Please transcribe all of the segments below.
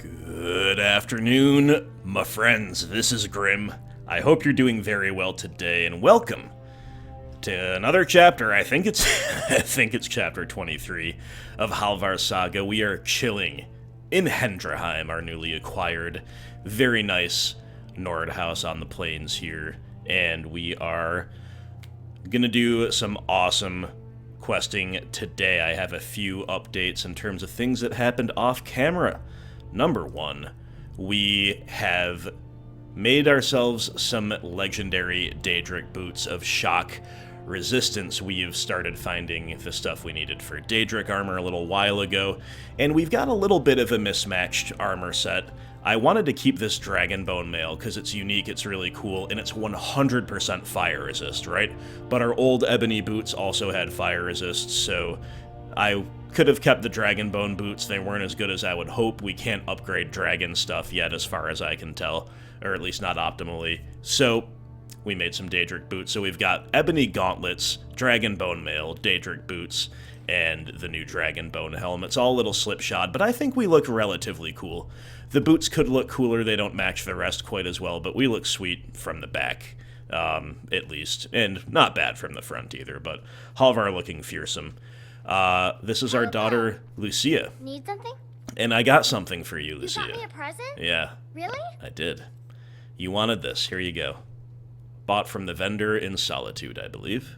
Good afternoon, my friends. This is Grim. I hope you're doing very well today, and welcome to another chapter. I think it's chapter 23 of Halvar Saga. We are chilling in Hendrheim, our newly acquired, very nice Nord house on the plains here, and we are gonna do some awesome questing today. I have a few updates in terms of things that happened off camera. Number one, we have made ourselves some legendary Daedric boots of shock resistance. We've started finding the stuff we needed for Daedric armor a little while ago, and we've got a little bit of a mismatched armor set. I wanted to keep this dragon bone mail because it's unique, it's really cool, and it's 100% fire resist, right? But our old ebony boots also had fire resist, so I could have kept the dragon bone boots. They weren't as good as I would hope. We can't upgrade dragon stuff yet as far as I can tell, or at least not optimally. So we made some Daedric boots. So we've got ebony gauntlets, dragon bone mail, Daedric boots, and the new dragon bone helm. It's all a little slipshod, but I think we look relatively cool. The boots could look cooler. They don't match the rest quite as well, but we look sweet from the back, at least. And not bad from the front either, but Halvar looking fearsome. This is our daughter, Lucia. Need something? And I got something for you, Lucia. You got me a present? Yeah. Really? I did. You wanted this. Here you go. Bought from the vendor in Solitude, I believe.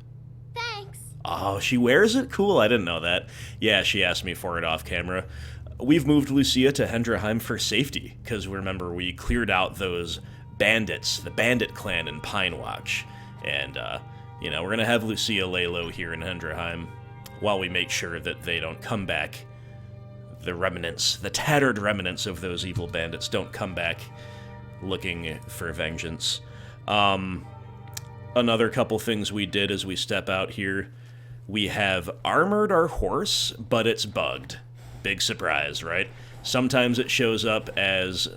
Thanks. Oh, she wears it? Cool, I didn't know that. Yeah, she asked me for it off camera. We've moved Lucia to Hendrheim for safety, because remember, we cleared out those bandits, the bandit clan in Pine Watch. And, we're going to have Lucia lay low here in Hendrheim while we make sure that they don't come back. The remnants, the tattered remnants of those evil bandits don't come back looking for vengeance. Another couple things we did as we step out here. We have armored our horse, but it's bugged. Big surprise, right? Sometimes it shows up as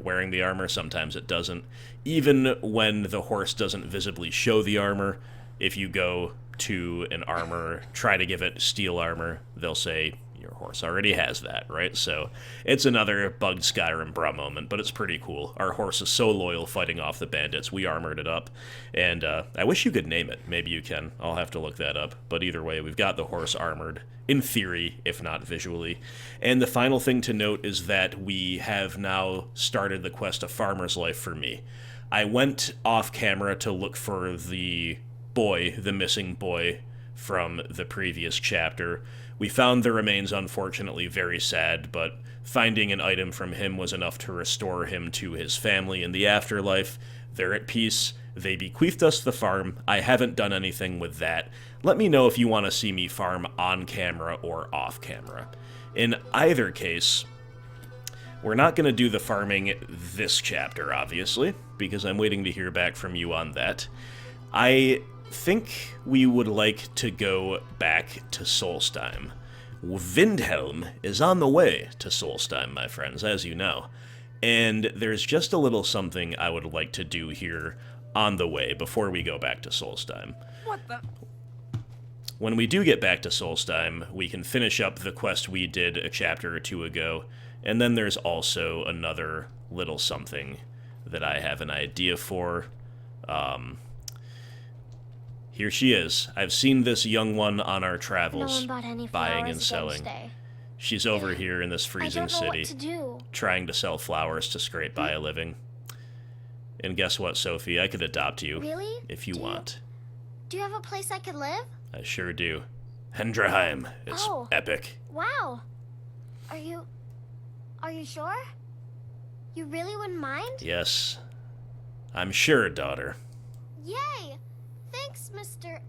wearing the armor, sometimes it doesn't. Even when the horse doesn't visibly show the armor, if you go to an armor, try to give it steel armor, they'll say your horse already has that, right? So it's another bugged Skyrim bra moment, but it's pretty cool. Our horse is so loyal fighting off the bandits, we armored it up, and I wish you could name it. Maybe you can. I'll have to look that up. But either way, we've got the horse armored, in theory, if not visually. And the final thing to note is that we have now started the quest A Farmer's Life for Me. I went off camera to look for the missing boy from the previous chapter. We found the remains, unfortunately, very sad, but finding an item from him was enough to restore him to his family in the afterlife. They're at peace. They bequeathed us the farm. I haven't done anything with that. Let me know if you want to see me farm on camera or off camera. In either case, we're not going to do the farming this chapter, obviously, because I'm waiting to hear back from you on that. I think we would like to go back to Solstheim. Windhelm is on the way to Solstheim, my friends, as you know. And there's just a little something I would like to do here on the way before we go back to Solstheim. What the? When we do get back to Solstheim, we can finish up the quest we did a chapter or two ago, and then there's also another little something that I have an idea for. Here she is. I've seen this young one on our travels, No one bought any buying flowers and selling. Wednesday. She's over here in this freezing I don't know city, what to do. trying to sell flowers to scrape by a living. And guess what, Sophie? I could adopt you. Really? If you want. Do you have a place I could live? I sure do. Hendrheim. It's Oh. epic. Wow. Are you sure? You really wouldn't mind? Yes. I'm sure, daughter. Yay! Thanks, Mr.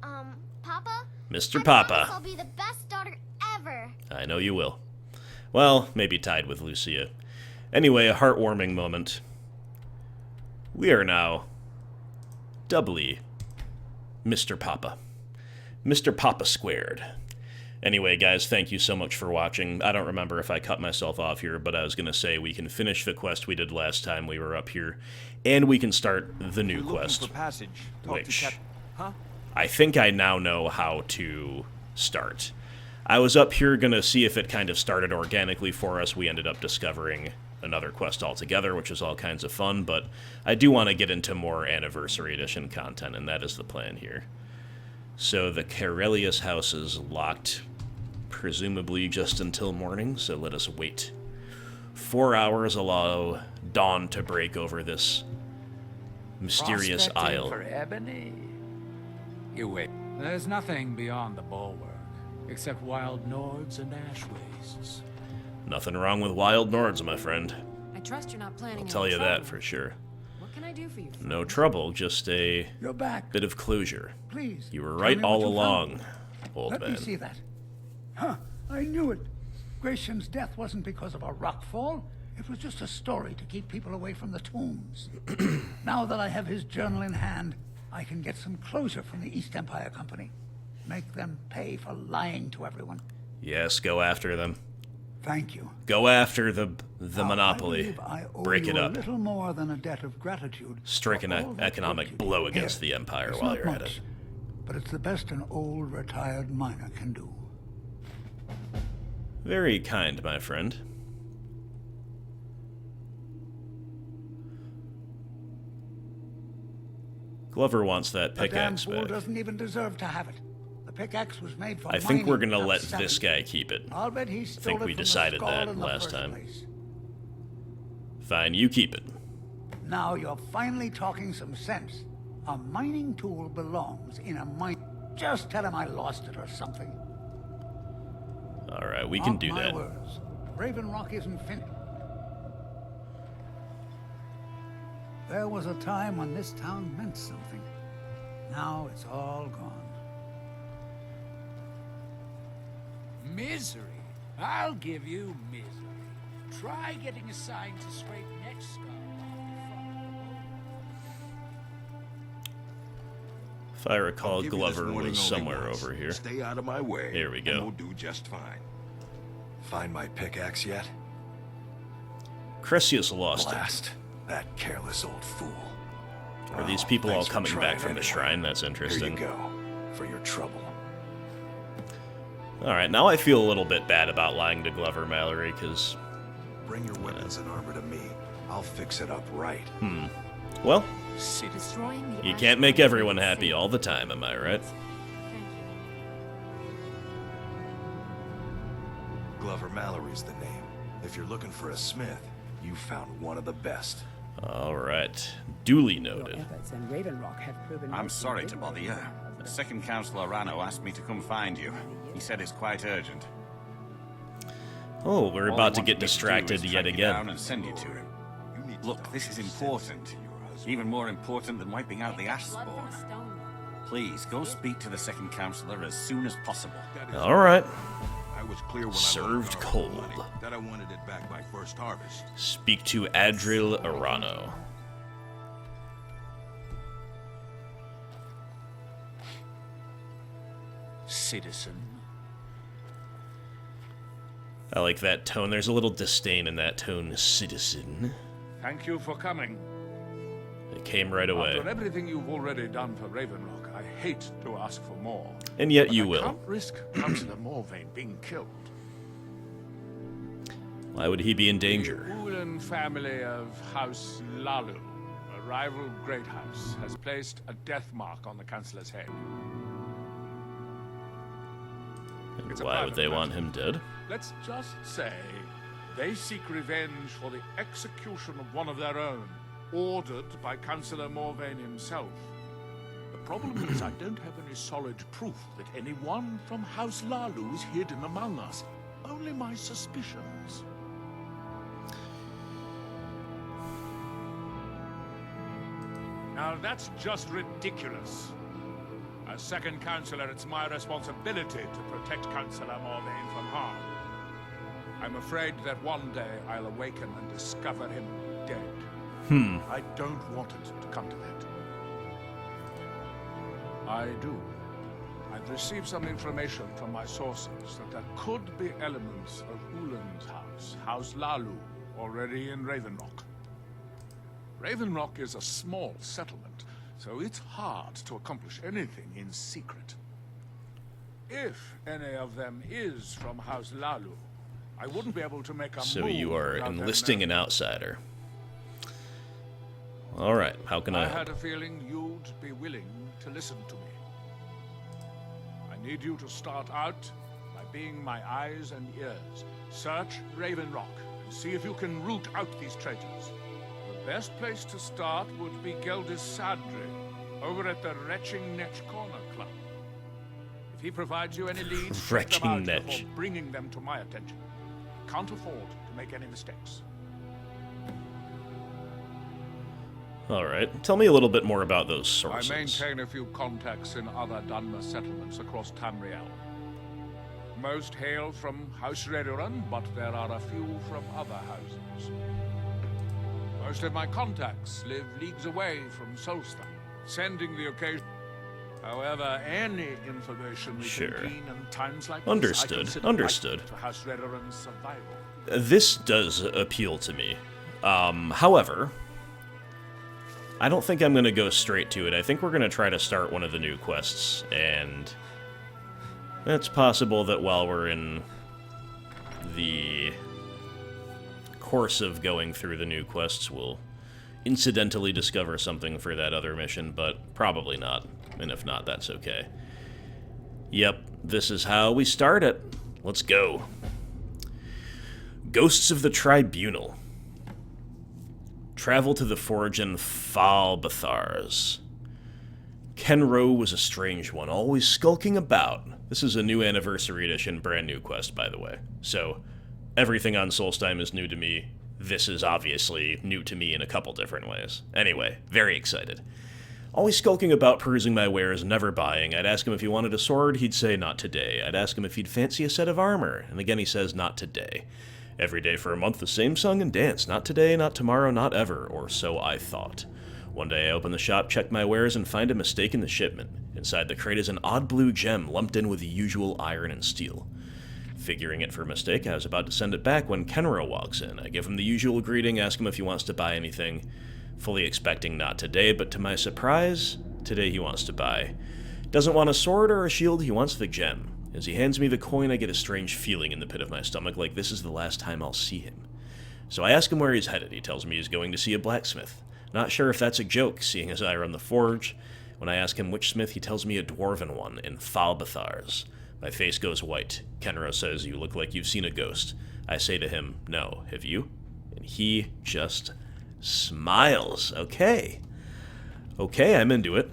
Papa. Mr. I Papa. promise I'll be the best daughter ever. I know you will. Well, maybe tied with Lucia. Anyway, a heartwarming moment. We are now doubly Mr. Papa. Mr. Papa squared. Anyway, guys, thank you so much for watching. I don't remember if I cut myself off here, but I was going to say we can finish the quest we did last time we were up here, and we can start the new quest, For passage. Talk to which Huh? I think I now know how to start. I was up here going to see if it kind of started organically for us. We ended up discovering another quest altogether, which is all kinds of fun, but I do want to get into more Anniversary Edition content, and that is the plan here. So the Carelius house is locked, presumably just until morning, so let us wait. 4 hours allow dawn to break over this mysterious Prospecting isle. for ebony? You wait. There's nothing beyond the bulwark, except wild nords and ash wastes. Nothing wrong with wild nords, my friend. I trust you're not planning I'll any tell you trouble. that for sure. What can I do for you? No trouble, just a You're back. bit of closure. Please. You were tell right me what all you along, found. old Let man. me see that. Huh, I knew it. Gratian's death wasn't because of a rock fall. It was just a story to keep people away from the tombs. Now that I have his journal in hand, I can get some closure from the East Empire Company. Make them pay for lying to everyone. Yes, go after them. Thank you. Go after the Now, monopoly. I believe I owe Break you it up. a little more than a debt of gratitude. Strike an for all the economic good you blow did. against Here, the Empire it's while not you're at much, it. but it's the best an old retired miner can do. Very kind, my friend. Glover wants that The damn pickaxe fool back. doesn't even deserve to have it. The pickaxe was made for I think we're mining, gonna not let selling. this guy keep it. I'll bet he stole think it we from the decided skull that in the last first time. place. Fine, you keep it. Now you're finally talking some sense. A mining tool belongs in a mine. Just tell him I lost it or something. Alright, we can Mark do my that. words. Raven Rock isn't finished. There was a time when this town meant something. Now it's all gone. Misery? I'll give you misery. Try getting assigned to scrape neck skull If I recall, I'll give you this Glover warning was only somewhere once. over here. Stay out of my way. Here we and go. we'll do just fine. Find my pickaxe yet? Cressius lost it. Blast that careless old fool. Are these Oh, people all thanks for coming back trying from the anyway. shrine? That's interesting. Here you go, for your trouble. Alright, now I feel a little bit bad about lying to Glover, Mallory, because, Bring your weapons and armor to me. I'll fix it up right. well, city. Destroying the you ash can't make wastes everyone is happy safe. all the time, am I right? Thank you. Glover Mallory's the name. If you're looking for a smith, you found one of the best. Alright, duly Your noted. efforts in Raven Rock have proven. I'm sorry to bother you. The second Councillor Rano asked me to come find you. He said it's quite urgent. Oh, we're All about he to get wanted me do distracted is yet track you down again. and send you to him. You need to Look, talk this is sense important. into your husband. Even more important than wiping out the Blood from Ashspawn. a stone. Please, go speak to the second Councillor as soon as possible. Alright, I was clear when Served I lost cold. money that I wanted it back by first harvest. speak to Adril Arano. Citizen. I like that tone. There's a little disdain in that tone, citizen. Thank you for coming. It came right away. After everything you've already done for Raven Rock, I hate to ask for more. And yet But you I will. can't risk Councillor Morvain being killed. Why would he be in danger? The Ulan family of House Lalu, a rival great house, has placed a death mark on the Councillor's head. And It's a why would private they matter. want him dead? Let's just say they seek revenge for the execution of one of their own, ordered by Councillor Morvain himself. The problem is I don't have any solid proof that anyone from House Lalu is hidden among us. Only my suspicions. Now that's just ridiculous. As second councillor, it's my responsibility to protect Councillor Morvain from harm. I'm afraid that one day I'll awaken and discover him dead. I don't want it to come to that. I do. I've received some information from my sources that there could be elements of Ulan's house, House Lalu, already in Raven Rock. Raven Rock is a small settlement, so it's hard to accomplish anything in secret. If any of them is from House Lalu, I wouldn't be able to make a So move you are without them enlisting an knowing. outsider. Alright, how can I I help? had a feeling you'd be willing to listen to me. I need you to start out by being my eyes and ears. Search Raven Rock and see if you can root out these traitors. The best place to start would be Geldis Sadri, over at the Retching Netch Corner Club. If he provides you any leads, check them out Retching Netch. before bringing them to my attention. I can't afford to make any mistakes. Alright, tell me a little bit more about those I sources. maintain a few contacts in other Dunmer settlements across Tamriel. Most hail from House Redoran, but there are a few from other houses. Most of my contacts live leagues away from Solstheim, sending the occasion. However, any information we Sure. can glean in times like Understood, this, I consider understood. vital to House Redoran's survival. This does appeal to me. However, I don't think I'm going to go straight to it. I think we're going to try to start one of the new quests, and it's possible that while we're in the course of going through the new quests, we'll incidentally discover something for that other mission, but probably not. And if not, that's okay. Yep, this is how we start it. Let's go. Ghosts of the Tribunal. Travel to the forge in Falbathars. Kenro was a strange one, always skulking about. This is a new anniversary edition, brand new quest, by the way. So, everything on Solstheim is new to me. This is obviously new to me in a couple different ways. Anyway, very excited. Always skulking about, perusing my wares, never buying. I'd ask him if he wanted a sword, he'd say, not today. I'd ask him if he'd fancy a set of armor, and again he says, not today. Every day for a month, the same song and dance. Not today, not tomorrow, not ever, or so I thought. One day I open the shop, check my wares, and find a mistake in the shipment. Inside the crate is an odd blue gem, lumped in with the usual iron and steel. Figuring it for a mistake, I was about to send it back when Kenro walks in. I give him the usual greeting, ask him if he wants to buy anything. Fully expecting not today, but to my surprise, today he wants to buy. Doesn't want a sword or a shield, he wants the gem. As he hands me the coin, I get a strange feeling in the pit of my stomach, like this is the last time I'll see him. So I ask him where he's headed. He tells me he's going to see a blacksmith. Not sure if that's a joke, seeing as I run the forge. When I ask him which smith, he tells me a dwarven one in Falbathars. My face goes white. Kenro says, you look like you've seen a ghost. I say to him, no, have you? And he just smiles. Okay. Okay, I'm into it.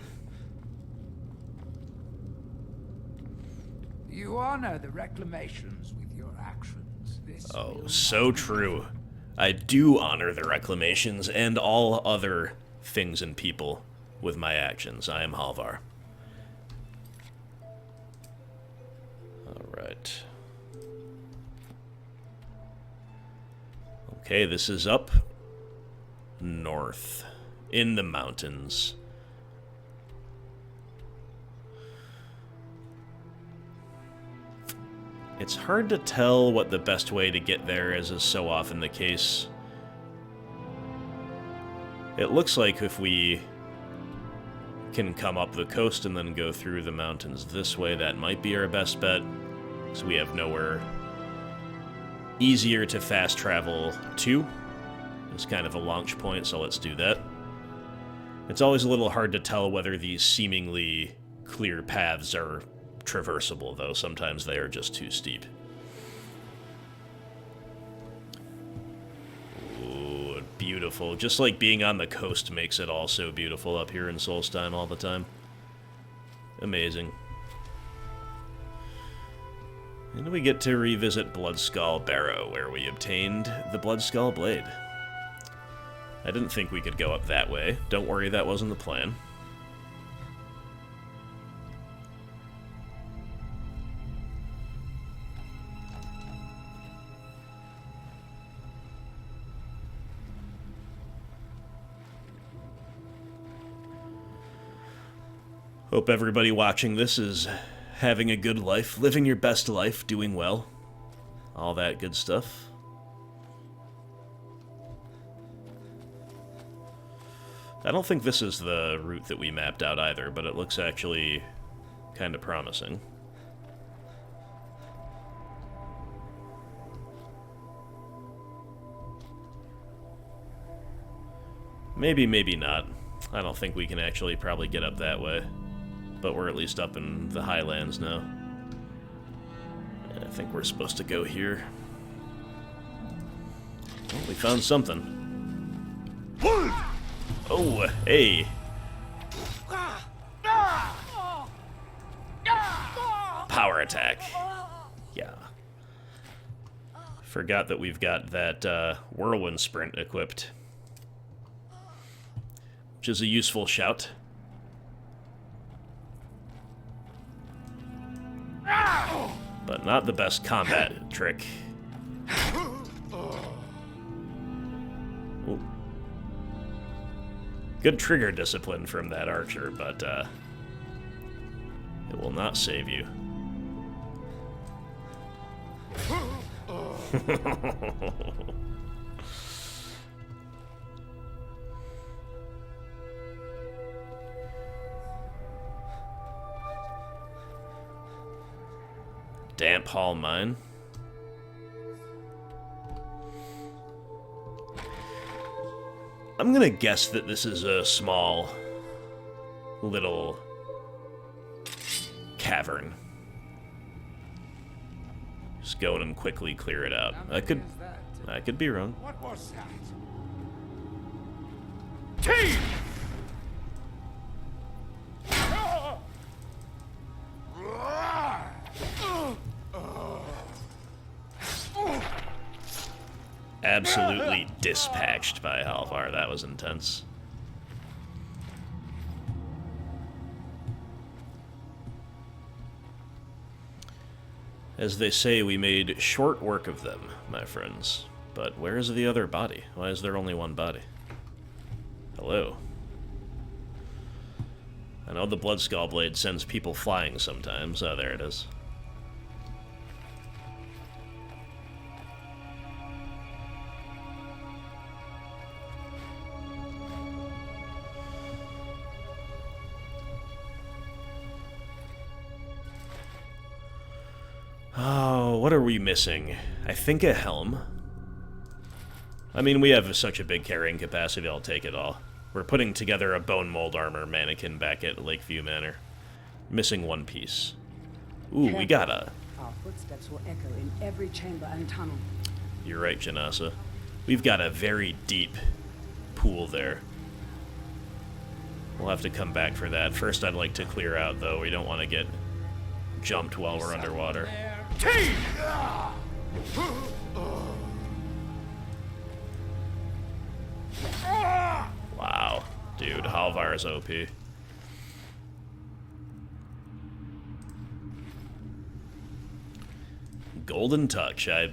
You honor the reclamations with your actions. This Oh, will so true. I do honor the reclamations and all other things and people with my actions. I am Halvar. Alright. Okay, this is up north in the mountains. It's hard to tell what the best way to get there is so often the case. It looks like if we can come up the coast and then go through the mountains this way, that might be our best bet. So we have nowhere easier to fast travel to. It's kind of a launch point, so let's do that. It's always a little hard to tell whether these seemingly clear paths are traversable, though. Sometimes they are just too steep. Ooh, beautiful. Just like being on the coast makes it all so beautiful up here in Solstheim all the time. Amazing. And we get to revisit Bloodskull Barrow, where we obtained the Bloodskull Blade. I didn't think we could go up that way. Don't worry, that wasn't the plan. Hope everybody watching this is having a good life, living your best life, doing well. All that good stuff. I don't think this is the route that we mapped out either, but it looks actually kind of promising. Maybe, maybe not. I don't think we can actually probably get up that way. But we're at least up in the highlands now. I think we're supposed to go here. Oh, we found something. Oh, hey. Power attack. Yeah. Forgot that we've got that whirlwind sprint equipped. Which is a useful shout. But not the best combat trick. Ooh. Good trigger discipline from that archer, but it will not save you. Damp Hall Mine. I'm gonna guess that this is a small little cavern. Just go in and quickly clear it out. I could be wrong. What was that? Teeth! Absolutely dispatched by Halvar. That was intense. As they say, we made short work of them, my friends. But where is the other body? Why is there only one body? Hello. I know the Bloodskull Blade sends people flying sometimes. Oh, there it is. Oh, what are we missing? I think a helm. I mean, we have such a big carrying capacity, I'll take it all. We're putting together a bone mold armor mannequin back at Lakeview Manor. Missing one piece. Ooh, we got a... Our footsteps will echo in every chamber and tunnel. You're right, Janasa. We've got a very deep pool there. We'll have to come back for that. First, I'd like to clear out, though. We don't want to get jumped while we're underwater. Wow. Dude, Halvar is OP. Golden Touch. I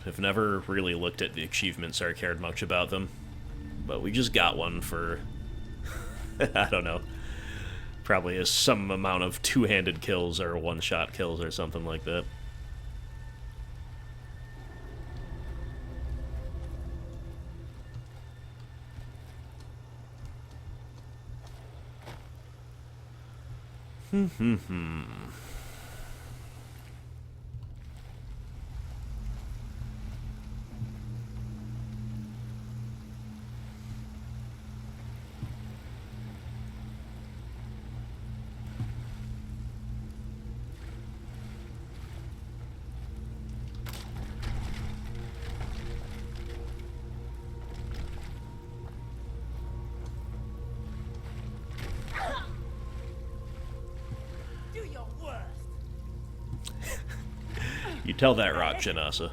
have never really looked at the achievements or cared much about them. But we just got one for... I don't know. Probably is some amount of two-handed kills or one-shot kills or something like that. You tell that rock, Janasa.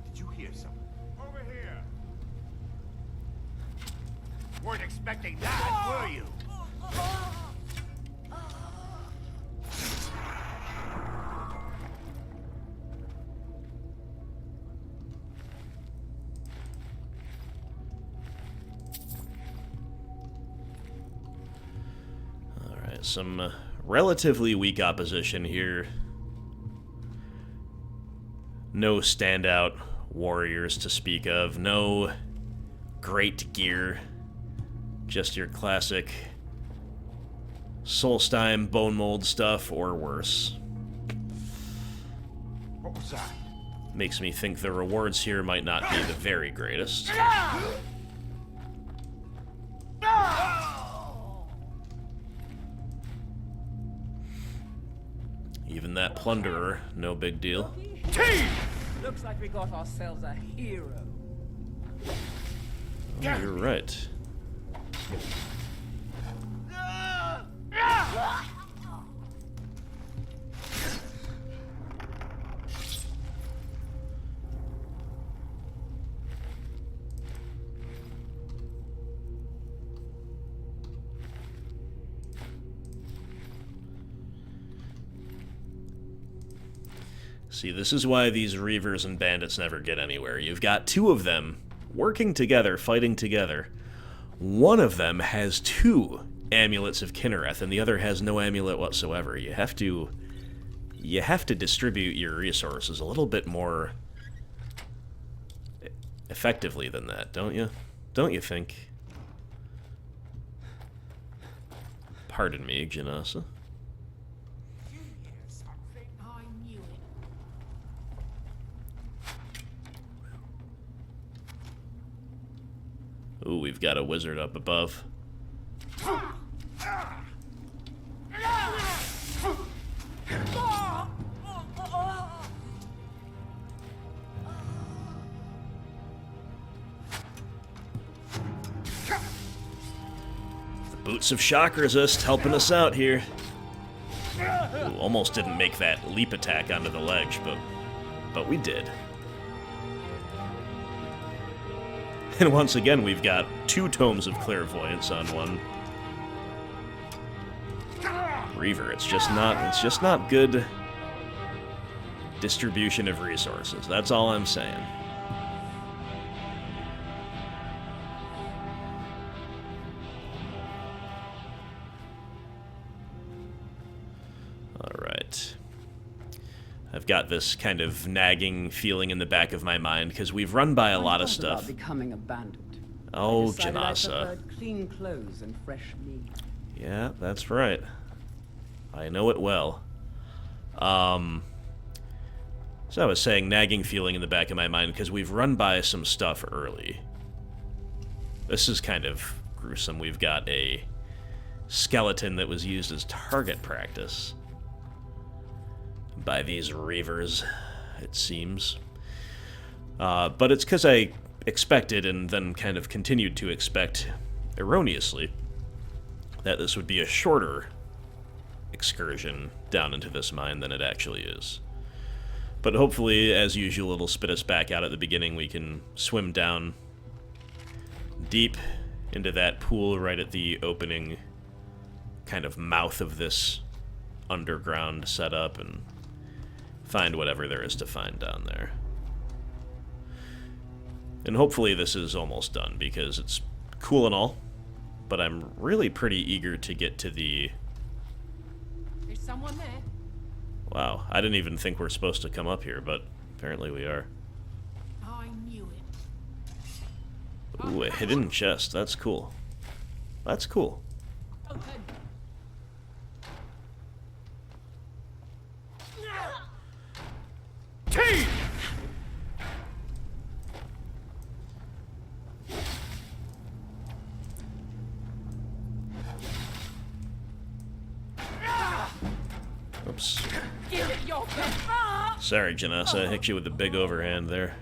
Did you hear something? Over here. Weren't expecting that, were you? Some relatively weak opposition here. No standout warriors to speak of. No great gear. Just your classic Solstheim bone mold stuff or worse. What was that? Makes me think the rewards here might not be the very greatest. Even that plunderer, no big deal. Looks like we got ourselves a hero. Oh, you're right. See, this is why these Reavers and Bandits never get anywhere. You've got two of them working together, fighting together. One of them has 2 amulets of Kinnereth, and the other has no amulet whatsoever. You have to distribute your resources a little bit more effectively than that, don't you? Don't you think? Pardon me, Janasa. I knew it. Ooh, we've got a wizard up above. The Boots of Shock Resist helping us out here. Ooh, almost didn't make that leap attack onto the ledge, but we did. And once again, we've got 2 Tomes of Clairvoyance on one. Reaver, it's just not good distribution of resources. That's all I'm saying. All right. I've got this kind of nagging feeling in the back of my mind because we've run by a lot of stuff. Becoming a bandit. Oh, I decided I Janasa. preferred clean clothes and fresh meat. Yeah, that's right. I know it well. So I was saying nagging feeling in the back of my mind because we've run by some stuff early. This is kind of gruesome. We've got a skeleton that was used as target practice by these Reavers, it seems. But it's because I expected and then kind of continued to expect erroneously that this would be a shorter excursion down into this mine than it actually is. But hopefully, as usual, it'll spit us back out at the beginning. We can swim down deep into that pool right at the opening kind of mouth of this underground setup and find whatever there is to find down there. And hopefully this is almost done, because it's cool and all, but I'm really pretty eager to get to the... There's someone there. Wow, I didn't even think we're supposed to come up here, but apparently we are. I knew it. Ooh, a hidden chest. That's cool. That's cool. Open. Oops. Give it your best. Sorry, Janasa, I hit you with the big overhand there.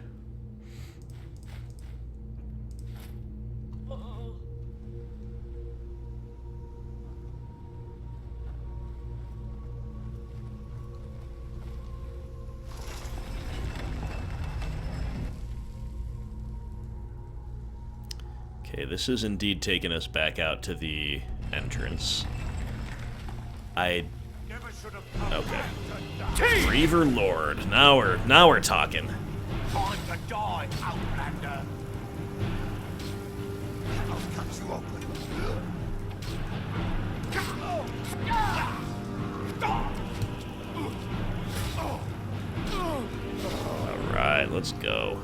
Okay, this is indeed taking us back out to the entrance. Okay. Reaver Lord. Now we're talking. Time to die, Outlander. I'll cut you open. All right, let's go.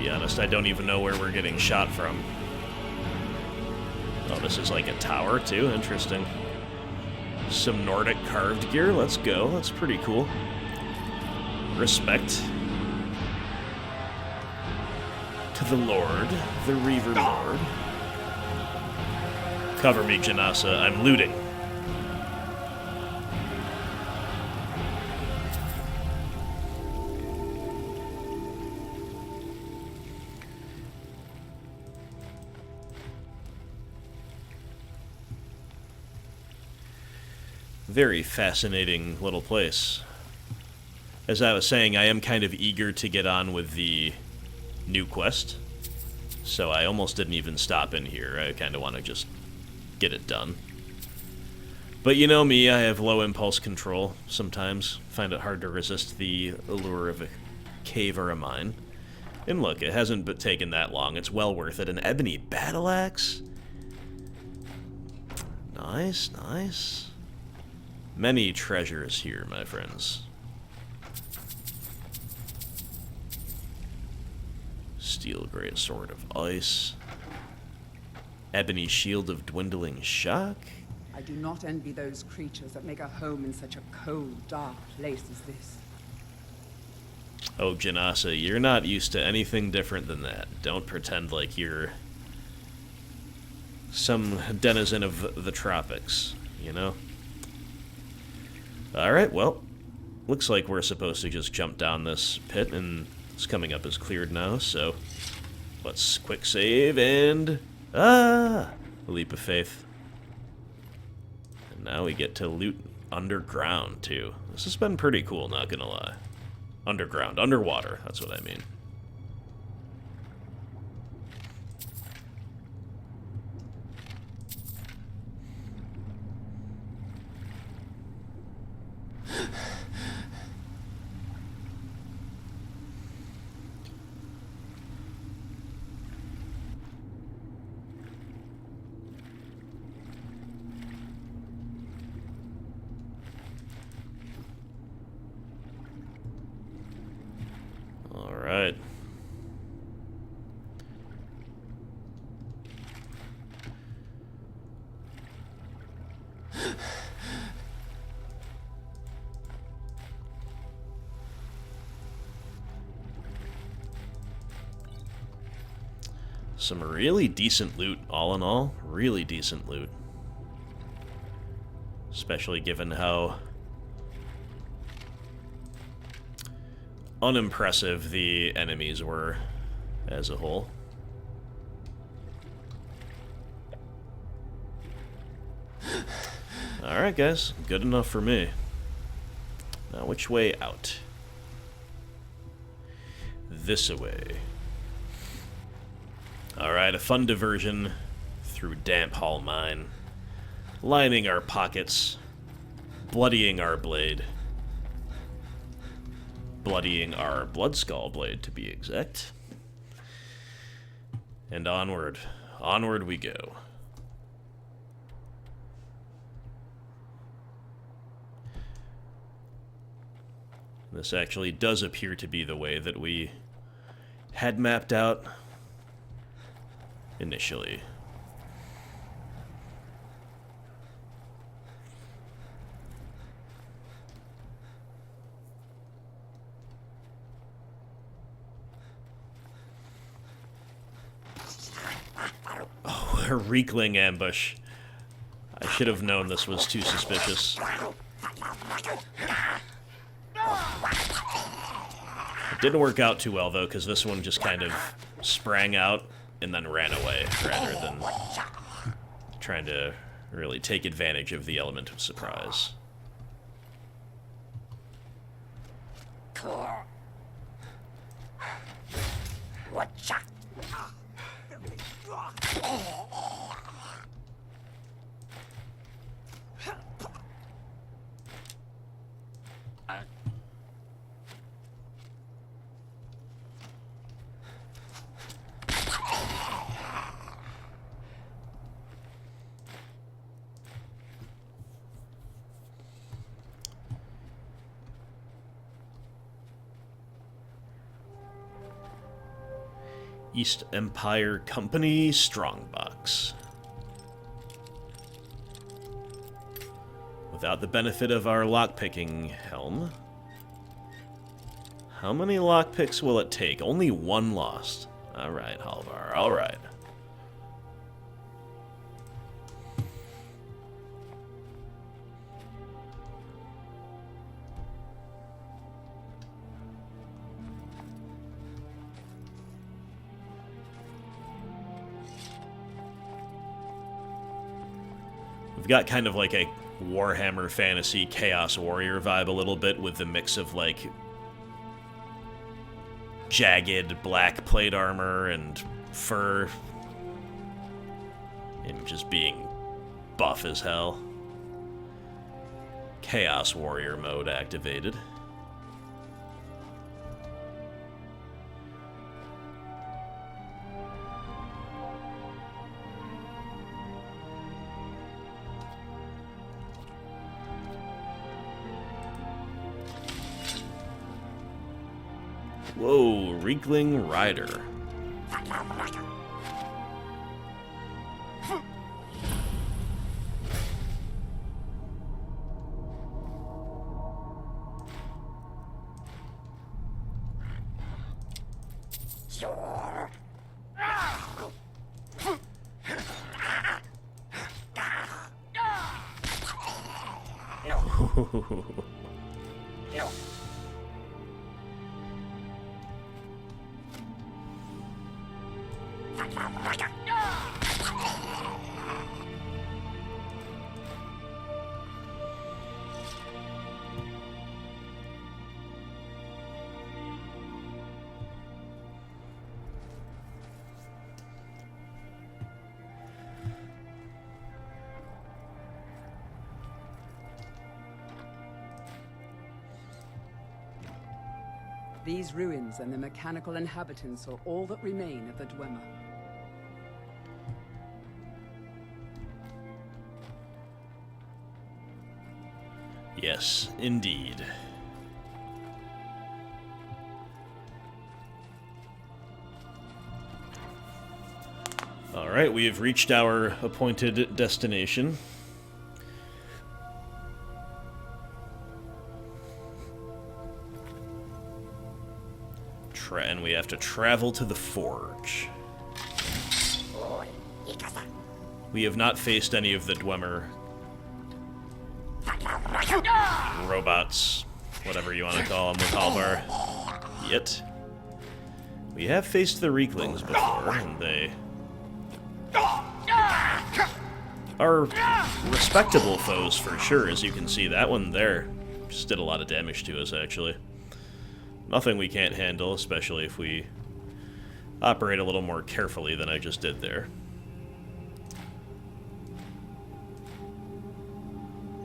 be honest. I don't even know where we're getting shot from. Oh, this is like a tower, too? Interesting. Some Nordic carved gear. Let's go. That's pretty cool. Respect. To the Lord, the Reaver Lord. Cover me, Janasa. I'm looting. Very fascinating little place. As I was saying, I am kind of eager to get on with the new quest, so I almost didn't even stop in here. I kind of want to just get it done. But you know me, I have low impulse control sometimes. Find it hard to resist the allure of a cave or a mine. And look, it hasn't taken that long. It's well worth it. An ebony battle axe? Nice, nice. Many treasures here, my friends. Steel great sword of ice. Ebony shield of dwindling shock. I do not envy those creatures that make a home in such a cold, dark place as this. Oh, Janasa, you're not used to anything different than that. Don't pretend like you're some denizen of the tropics, you know? Alright, well, looks like we're supposed to just jump down this pit, and it's coming up as cleared now, so let's quick save and... a leap of faith. And now we get to loot underground, too. This has been pretty cool, not gonna lie. Underground, underwater, that's what I mean. Alright. Some really decent loot, all in all. Really decent loot. Especially given how unimpressive the enemies were as a whole. Alright guys, good enough for me. Now which way out? This way. Alright, a fun diversion through Damp Hall Mine. Lining our pockets. Bloodying our blade. Bloodying our Bloodskull blade, to be exact. And onward. Onward we go. This actually does appear to be the way that we had mapped out initially. Oh, a Reekling ambush. I should have known this was too suspicious. It didn't work out too well, though, because this one just kind of sprang out and then ran away, rather than trying to really take advantage of the element of surprise. East Empire Company Strongbox. Without the benefit of our lockpicking helm, how many lockpicks will it take? Only one lost. Alright, Halvar, alright. We've got kind of like a Warhammer Fantasy Chaos Warrior vibe a little bit, with the mix of like jagged black plate armor and fur, and just being buff as hell. Chaos Warrior mode activated. Whoa, Reekling Rider. These ruins and the mechanical inhabitants are all that remain of the Dwemer. Yes, indeed. Alright, we have reached our appointed destination. And we have to travel to the forge. We have not faced any of the Dwemer robots, whatever you want to call them, with Halvar yet. We have faced the Reeklings before, and they are respectable foes for sure. As you can see, that one there just did a lot of damage to us, actually. Nothing we can't handle, especially if we operate a little more carefully than I just did there.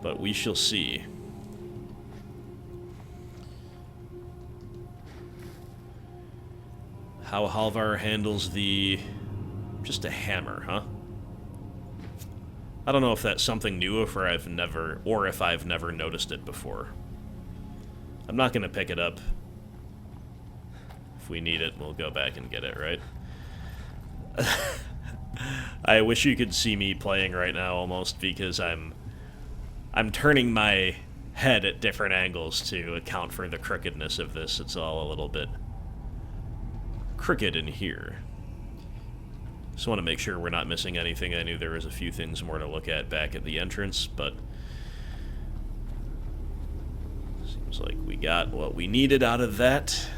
But we shall see. How Halvar handles the... just a hammer, huh? I don't know if that's something new or if I've never noticed it before. I'm not going to pick it up. If we need it, we'll go back and get it, right? I wish you could see me playing right now almost, because I'm turning my head at different angles to account for the crookedness of this. It's all a little bit crooked in here. Just want to make sure we're not missing anything. I knew there was a few things more to look at back at the entrance, but seems like we got what we needed out of that.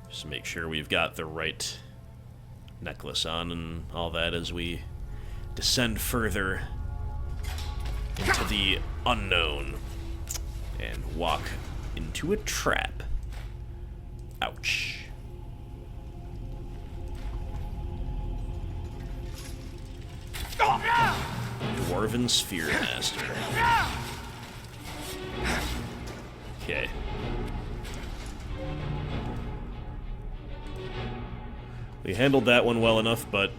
Just make sure we've got the right necklace on and all that as we descend further into the unknown and walk into a trap. Ouch. Dwarven Sphere Master. Okay. We handled that one well enough, but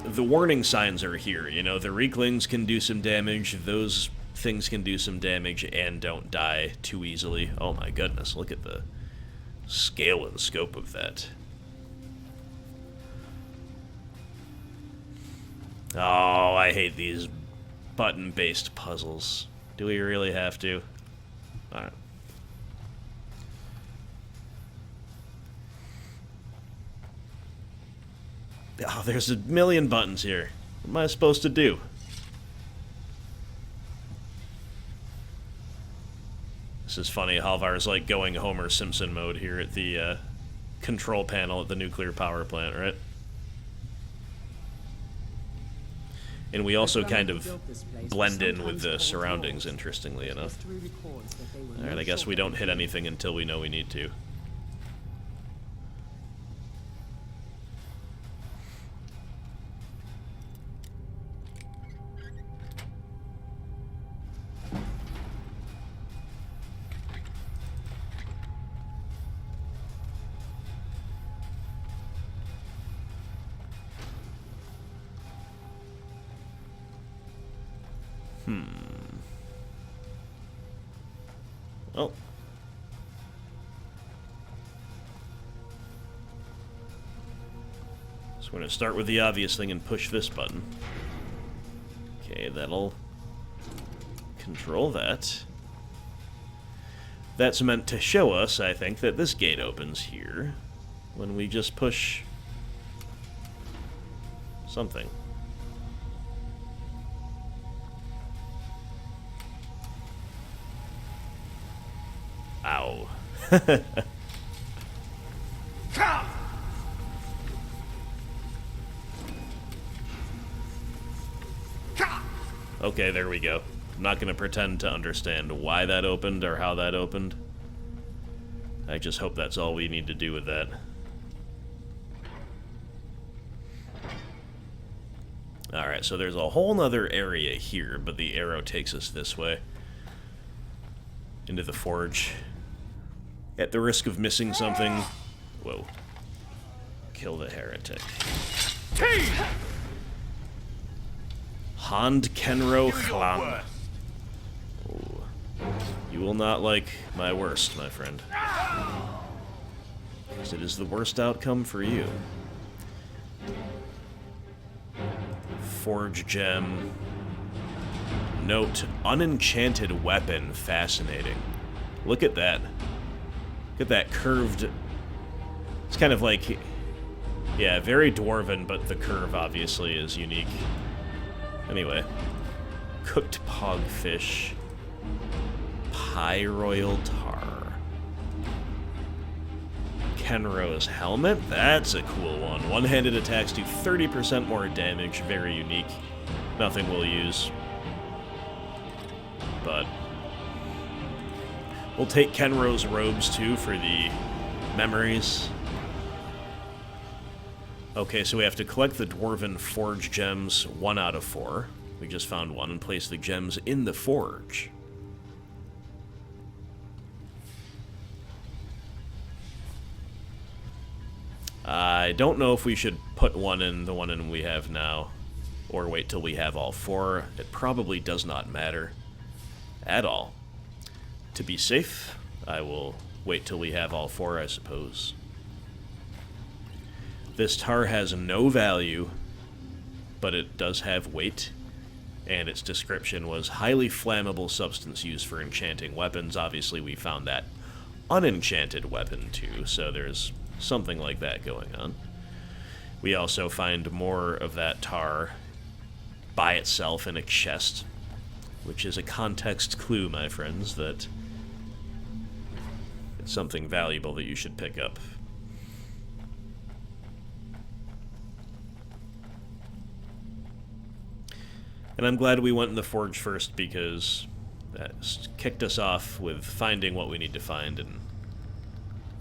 the warning signs are here. You know, the Reeklings can do some damage, those things can do some damage and don't die too easily. Oh my goodness, look at the scale and scope of that. Oh, I hate these button-based puzzles. Do we really have to? Alright. Oh, there's a million buttons here. What am I supposed to do? This is funny. Halvar's like going Homer Simpson mode here at the control panel at the nuclear power plant, right? And we also kind of blend in with the surroundings, interestingly enough. Alright, I guess we don't hit anything until we know we need to. Oh. So we're going to start with the obvious thing and push this button. Okay, that'll control that. That's meant to show us, I think, that this gate opens here when we just push something. Ow. Okay, there we go. I'm not going to pretend to understand why that opened or how that opened. I just hope that's all we need to do with that. Alright, so there's a whole nother area here, but the arrow takes us this way. Into the forge. At the risk of missing something... Whoa. Kill the heretic. Hand Kenro Chlam. Oh. You will not like my worst, my friend. Because it is the worst outcome for you. Forge gem. Note, unenchanted weapon. Fascinating. Look at that. Look at that curved... It's kind of like... Yeah, very dwarven, but the curve obviously is unique. Anyway. Cooked pogfish. Pie royal tar. Kenro's helmet? That's a cool one. One-handed attacks do 30% more damage. Very unique. Nothing we'll use. But... We'll take Kenro's robes, too, for the memories. Okay, so we have to collect the Dwarven Forge gems 1 out of 4. We just found one, and place the gems in the forge. I don't know if we should put one in the one in we have now, or wait till we have all 4. It probably does not matter at all. To be safe, I will wait till we have all 4, I suppose. This tar has no value, but it does have weight, and its description was highly flammable substance used for enchanting weapons. Obviously, we found that unenchanted weapon, too, so there's something like that going on. We also find more of that tar by itself in a chest, which is a context clue, my friends, that it's something valuable that you should pick up. And I'm glad we went in the forge first, because that kicked us off with finding what we need to find and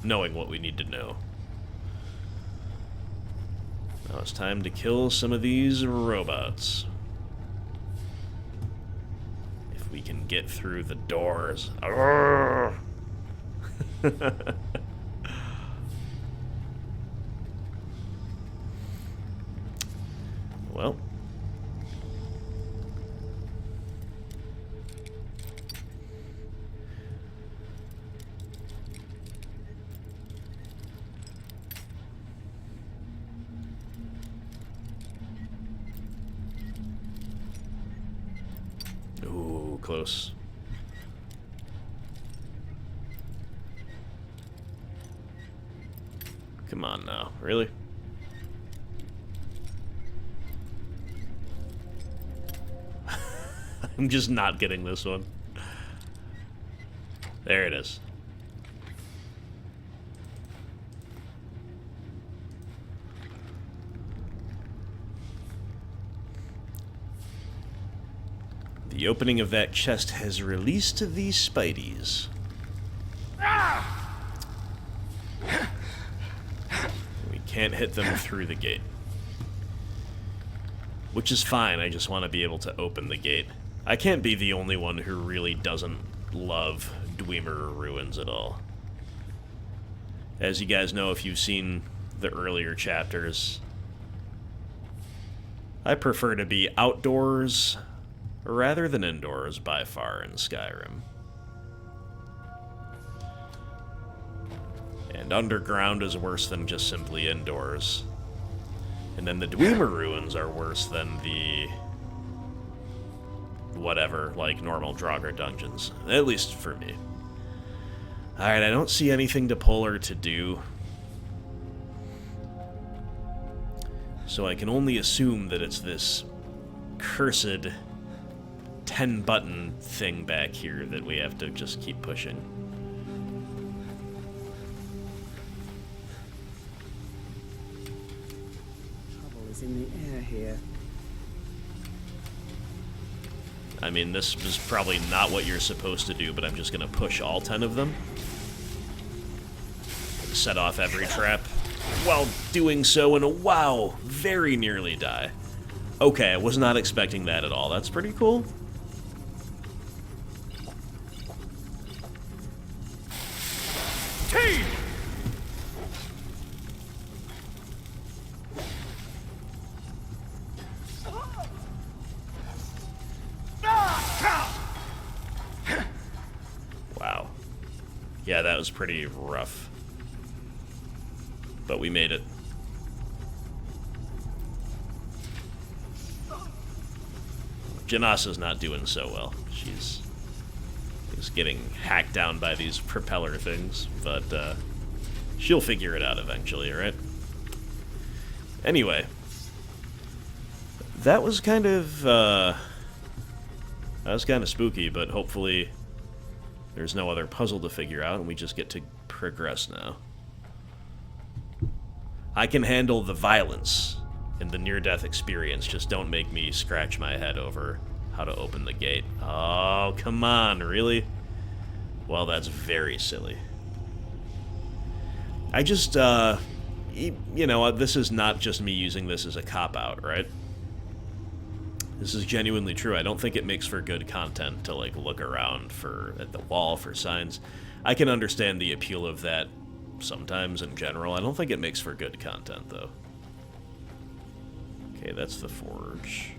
knowing what we need to know. Now it's time to kill some of these robots. If we can get through the doors. Well. Ooh, close. Come on now, really? I'm just not getting this one. There it is. The opening of that chest has released the Spideys. We can't hit them through the gate. Which is fine, I just want to be able to open the gate. I can't be the only one who really doesn't love Dwemer Ruins at all. As you guys know, if you've seen the earlier chapters, I prefer to be outdoors rather than indoors by far in Skyrim. And underground is worse than just simply indoors. And then the Dwemer Ruins are worse than the whatever, like normal Draugr dungeons. At least for me. Alright, I don't see anything to pull her to do. So I can only assume that it's this cursed 10-button thing back here that we have to just keep pushing. Trouble is in the air here. I mean, this was probably not what you're supposed to do, but I'm just going to push all 10 of them. And set off every trap. While doing so, and wow, very nearly die. Okay, I was not expecting that at all. That's pretty cool. Wow. Yeah, that was pretty rough. But we made it. Janasa's not doing so well. She's getting hacked down by these propeller things, but she'll figure it out eventually, right? Anyway, that was kind of spooky, but hopefully there's no other puzzle to figure out, and we just get to progress now. I can handle the violence and the near-death experience, just don't make me scratch my head over how to open the gate. Oh, come on, really? Well, that's very silly. I just, you know, this is not just me using this as a cop-out, right? This is genuinely true. I don't think it makes for good content to, like, look around at the wall for signs. I can understand the appeal of that sometimes in general. I don't think it makes for good content, though. Okay, that's the forge.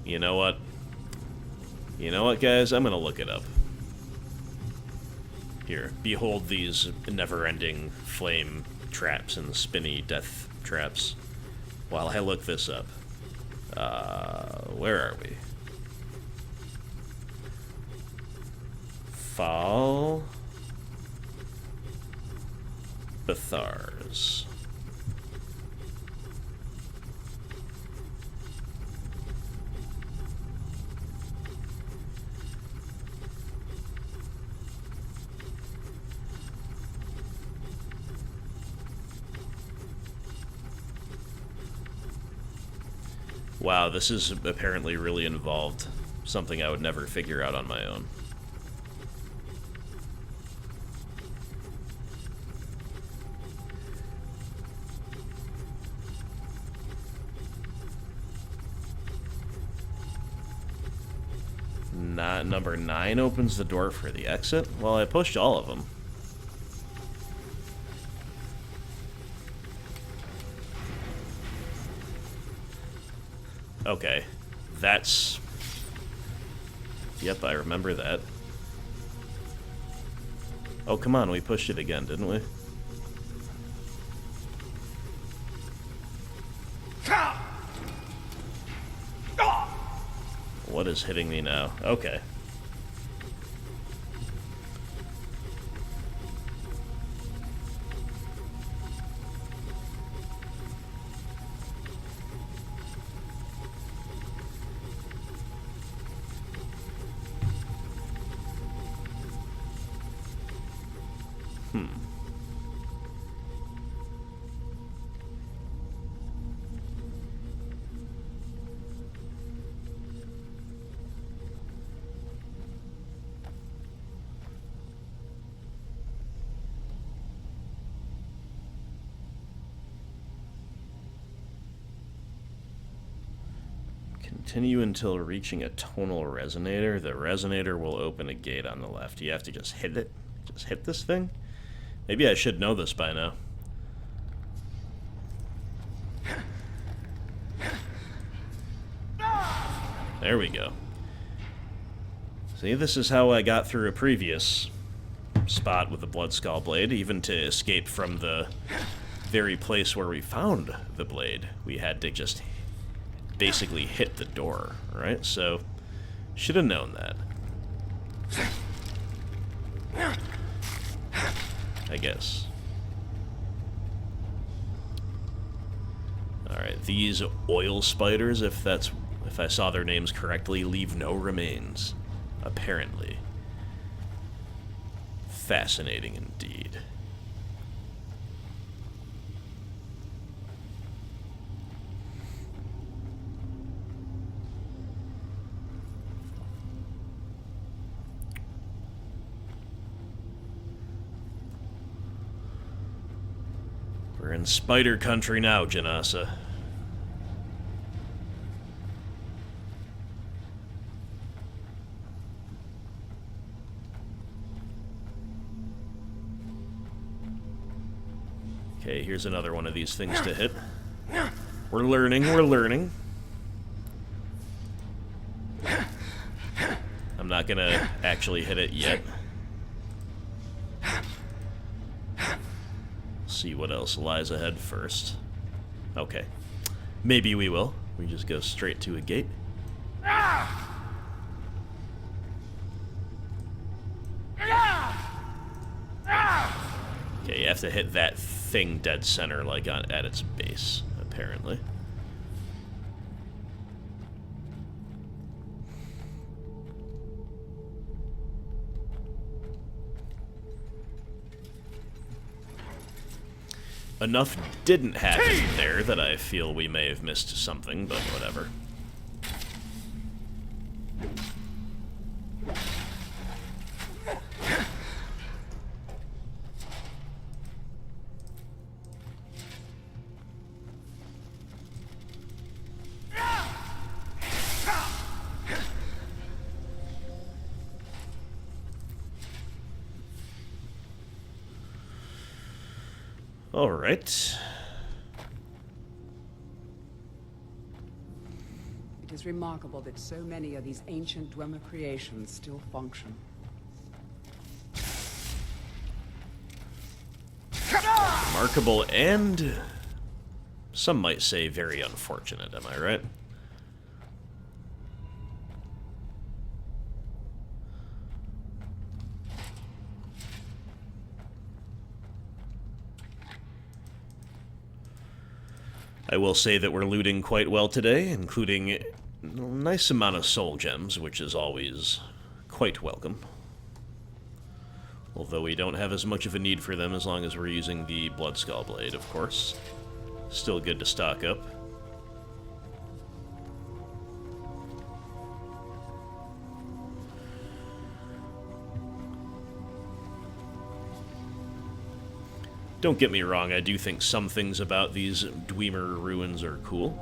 You know what? You know what, guys? I'm gonna look it up. Here, behold these never-ending flame traps and spinny death traps. While I look this up. Where are we? Fall Bethars. Wow, this is apparently really involved. Something I would never figure out on my own. Number 9 opens the door for the exit? Well, I pushed all of them. Okay. That's... Yep, I remember that. Oh, come on, we pushed it again, didn't we? What is hitting me now? Okay. Continue until reaching a tonal resonator. The resonator will open a gate on the left. You have to just hit it? Just hit this thing? Maybe I should know this by now. There we go. See, this is how I got through a previous spot with the Blood Skull Blade. Even to escape from the very place where we found the blade, we had to just basically hit the door, right? So, should have known that. I guess. Alright, these oil spiders, if I saw their names correctly, leave no remains. Apparently. Fascinating indeed. We're in spider country now, Janasa. Okay, here's another one of these things to hit. We're learning, we're learning. I'm not gonna actually hit it yet. See what else lies ahead first. Okay. Maybe we will. We just go straight to a gate. Okay, you have to hit that thing dead center, like at its base, apparently. Enough didn't happen there that I feel we may have missed something, but whatever. All right. It is remarkable that so many of these ancient Dwemer creations still function. Remarkable and some might say very unfortunate, am I right? I will say that we're looting quite well today, including a nice amount of soul gems, which is always quite welcome. Although we don't have as much of a need for them as long as we're using the Blood Skull Blade, of course. Still good to stock up. Don't get me wrong, I do think some things about these Dwemer ruins are cool.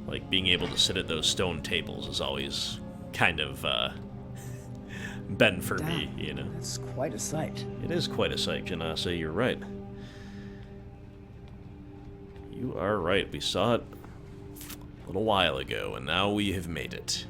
Like, being able to sit at those stone tables is always kind of, been for me, you know. That's quite a sight. It is quite a sight, Janasa, you're right. You are right, we saw it a little while ago, and now we have made it.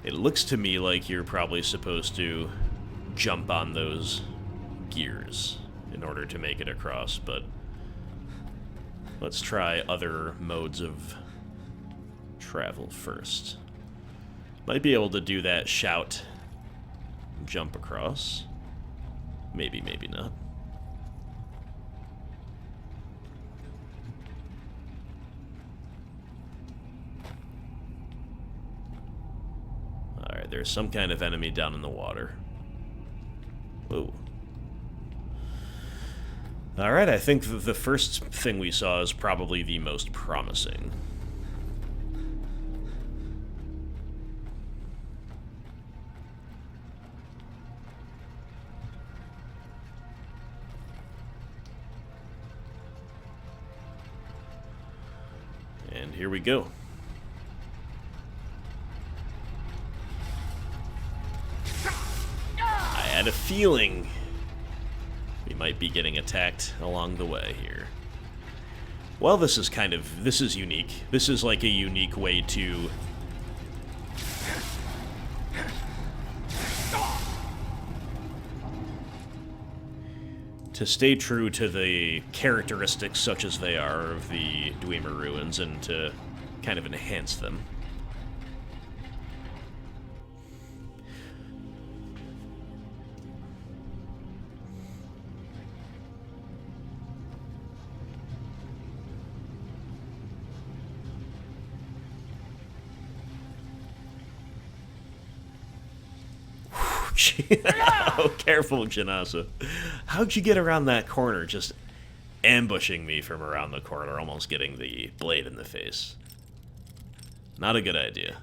It looks to me like you're probably supposed to jump on those gears in order to make it across, but let's try other modes of travel first. Might be able to do that shout, jump across. Maybe, maybe not. Alright, there's some kind of enemy down in the water. Whoa. Alright, I think the first thing we saw is probably the most promising. And here we go. I had a feeling we might be getting attacked along the way here. Well, this is unique. This is like a unique way to stay true to the characteristics such as they are of the Dwemer ruins and to kind of enhance them. Oh, careful, Janasa. How'd you get around that corner, just ambushing me from around the corner, almost getting the blade in the face? Not a good idea.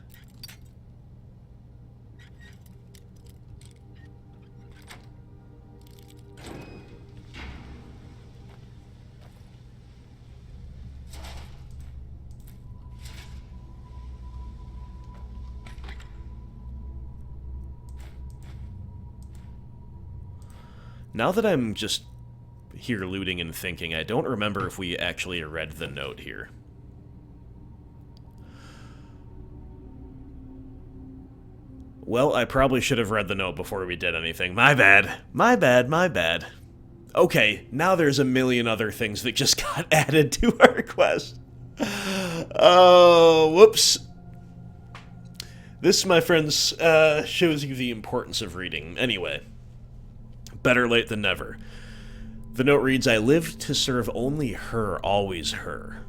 Now that I'm just here looting and thinking, I don't remember if we actually read the note here. Well, I probably should have read the note before we did anything. My bad. My bad, my bad. Okay, now there's a million other things that just got added to our quest. Oh, whoops. This, my friends, shows you the importance of reading. Anyway. Better late than never. The note reads, I live to serve only her, always her.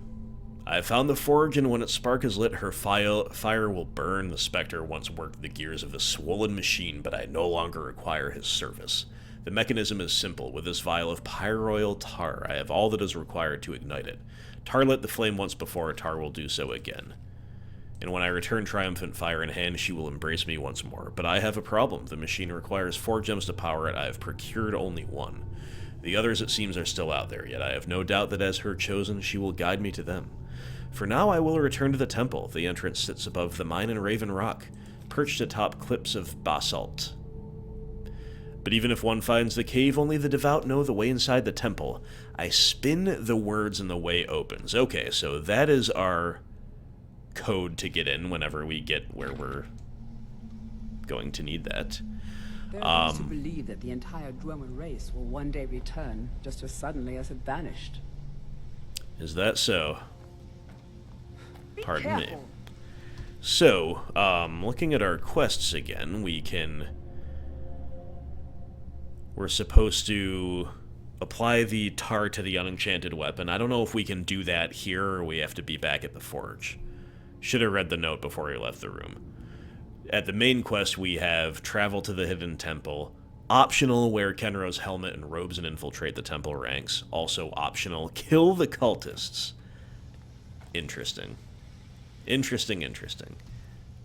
I have found the forge, and when its spark is lit, her fire will burn. The Spectre once worked the gears of the swollen machine, but I no longer require his service. The mechanism is simple. With this vial of pyroil tar, I have all that is required to ignite it. Tar lit the flame once before, tar will do so again. And when I return triumphant fire in hand, she will embrace me once more. But I have a problem. The machine requires 4 gems to power it. I have procured only 1. The others, it seems, are still out there, yet I have no doubt that as her chosen, she will guide me to them. For now, I will return to the temple. The entrance sits above the mine in Raven Rock, perched atop cliffs of basalt. But even if one finds the cave, only the devout know the way inside the temple. I spin the words and the way opens. Okay, so that is our code to get in whenever we get where we're going to need that. There are those who believe that the entire Dwemer race will one day return just as suddenly as it vanished. Is that so? Be Pardon me. careful. So, looking at our quests again, we're supposed to apply the tar to the unenchanted weapon. I don't know if we can do that here or we have to be back at the forge. Should have read the note before he left the room. At the main quest, we have travel to the hidden temple. Optional, wear Kenro's helmet and robes and infiltrate the temple ranks. Also optional, kill the cultists. Interesting. Interesting, interesting.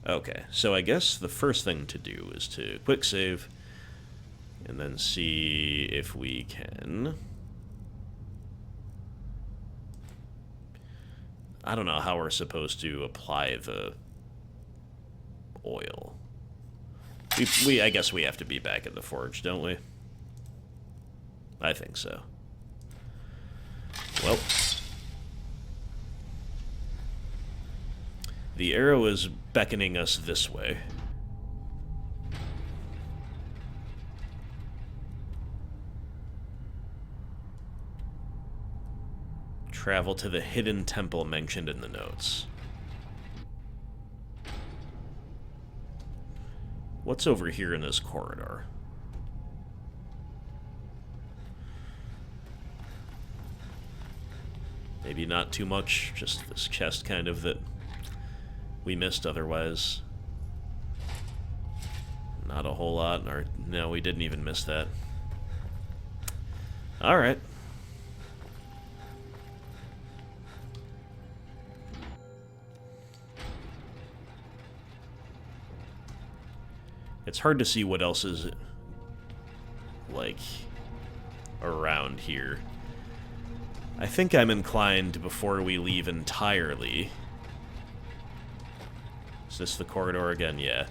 Okay, so I guess the first thing to do is to quick save and then see if we can... I don't know how we're supposed to apply the oil. I guess we have to be back at the forge, don't we? I think so. Well. The arrow is beckoning us this way. Travel to the hidden temple mentioned in the notes. What's over here in this corridor? Maybe not too much, just this chest kind of that we missed otherwise. Not a whole lot, or no, we didn't even miss that. Alright. It's hard to see what else is, like, around here. I think I'm inclined, before we leave entirely... Is this the corridor again? Yeah.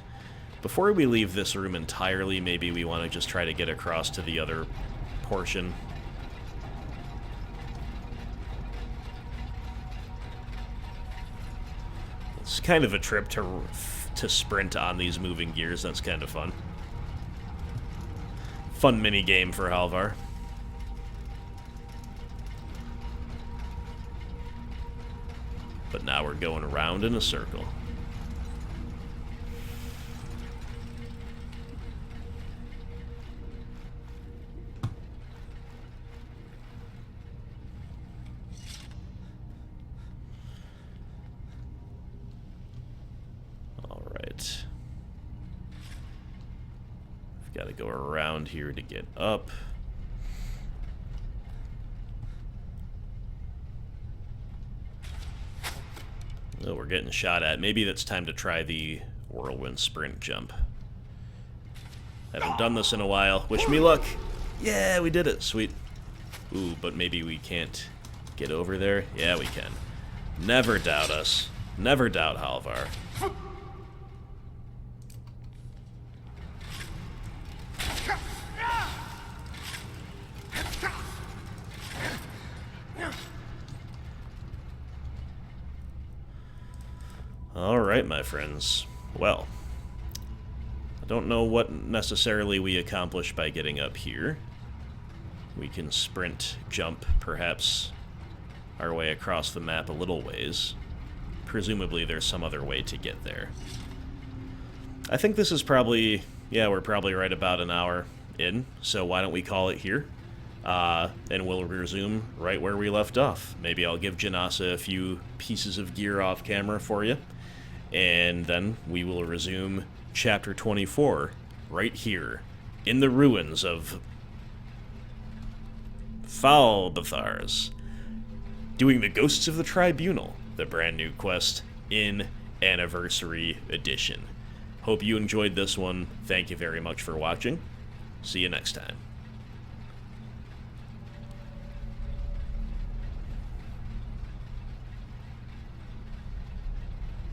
Before we leave this room entirely, maybe we want to just try to get across to the other portion. It's kind of a trip to sprint on these moving gears. That's kind of fun. Fun mini game for Halvar. But now we're going around in a circle. Got to go around here to get up. Oh, we're getting shot at. Maybe that's time to try the whirlwind sprint jump. Haven't done this in a while. Wish me luck. Yeah, we did it. Sweet. Ooh, but maybe we can't get over there. Yeah, we can. Never doubt us. Never doubt Halvar. Alright, my friends. Well, I don't know what necessarily we accomplish by getting up here. We can sprint, jump, perhaps, our way across the map a little ways. Presumably there's some other way to get there. I think this is probably... yeah, we're probably right about an hour in, so why don't we call it here? And we'll resume right where we left off. Maybe I'll give Janasa a few pieces of gear off camera for you. And then we will resume Chapter 24 right here in the ruins of Falbathars, doing the Ghosts of the Tribunal, the brand new quest in Anniversary Edition. Hope you enjoyed this one. Thank you very much for watching. See you next time.